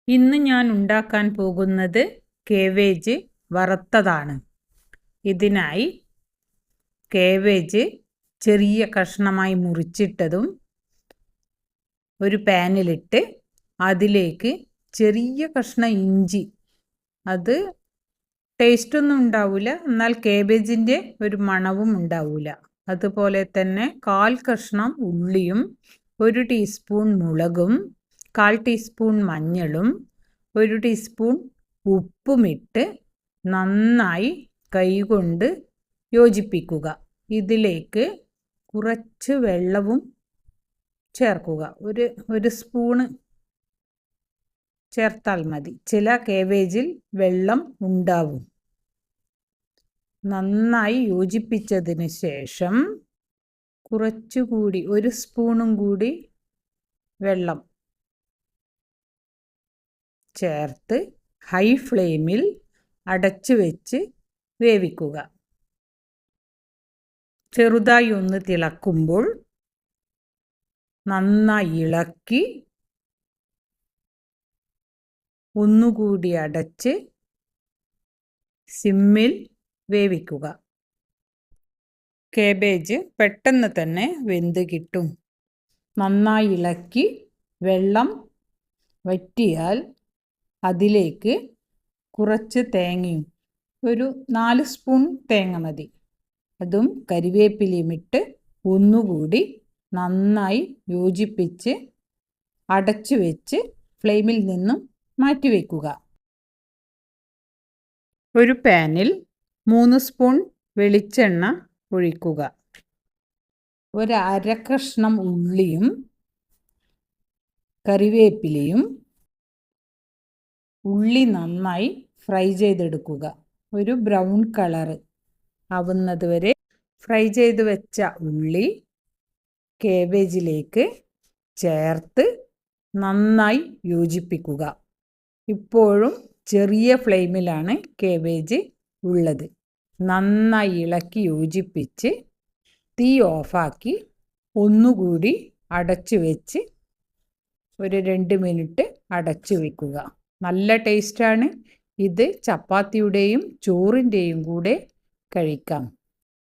ഇന്ന് ഞാൻ ഉണ്ടാക്കാൻ പോകുന്നത് കേബേജ് വറുത്തതാണ്. ഇതിനായി കേബേജ് ചെറിയ കഷ്ണമായി മുറിച്ചിട്ടതും ഒരു പാനിലിട്ട് അതിലേക്ക് ചെറിയ കഷ്ണം ഇഞ്ചി, അത് ടേസ്റ്റൊന്നും ഉണ്ടാവില്ല, എന്നാൽ കേബേജിൻ്റെ ഒരു മണവും ഉണ്ടാവില്ല. അതുപോലെ തന്നെ 1/4 കഷ്ണം ഉള്ളിയും 1 ടീസ്പൂൺ മുളകും 1/4 ടീസ്പൂൺ മഞ്ഞളും 1 ടീസ്പൂൺ ഉപ്പുമിട്ട് നന്നായി കൈകൊണ്ട് യോജിപ്പിക്കുക. ഇതിലേക്ക് കുറച്ച് വെള്ളവും ചേർക്കുക. ഒരു സ്പൂണ് ചേർത്താൽ മതി. ചില കേബേജിൽ വെള്ളം ഉണ്ടാവും. നന്നായി യോജിപ്പിച്ചതിന് ശേഷം കുറച്ചുകൂടി 1 സ്പൂണും കൂടി വെള്ളം ചേർത്ത് ഹൈ ഫ്ലെയിമിൽ അടച്ചു വെച്ച് വേവിക്കുക. ചെറുതായി ഒന്ന് തിളക്കുമ്പോൾ നന്നായി ഇളക്കി ഒന്നുകൂടി അടച്ച് സിമ്മിൽ വേവിക്കുക. കേബേജ് പെട്ടെന്ന് തന്നെ വെന്ത് കിട്ടും. നന്നായി ഇളക്കി വെള്ളം വറ്റിയാൽ അതിലേക്ക് കുറച്ച് തേങ്ങയും, ഒരു 4 സ്പൂൺ തേങ്ങ മതി, അതും കരിവേപ്പിലയും ഇട്ട് ഒന്നുകൂടി നന്നായി യോജിപ്പിച്ച് അടച്ചു വെച്ച് ഫ്ലെയിമിൽ നിന്നും മാറ്റിവെക്കുക. ഒരു പാനിൽ 3 സ്പൂൺ വെളിച്ചെണ്ണ ഒഴിക്കുക. 1/2 കഷ്ണം ഉള്ളിയും കറിവേപ്പിലയും, ഉള്ളി നന്നായി ഫ്രൈ ചെയ്തെടുക്കുക. ഒരു ബ്രൗൺ കളറ് ആവുന്നത് വരെ ഫ്രൈ ചെയ്ത് വെച്ച ഉള്ളി കേബേജിലേക്ക് ചേർത്ത് നന്നായി യോജിപ്പിക്കുക. ഇപ്പോഴും ചെറിയ ഫ്ലെയിമിലാണ് കേബേജ് ഉള്ളത്. നന്നായി ഇളക്കി യോജിപ്പിച്ച് തീ ഓഫാക്കി ഒന്നുകൂടി അടച്ചു വെച്ച് ഒരു 2 മിനിറ്റ് അടച്ചു വെക്കുക. നല്ല ടേസ്റ്റാണ്. ഇത് ചപ്പാത്തിയുടെയും ചോറിൻ്റെയും കൂടെ കഴിക്കാം.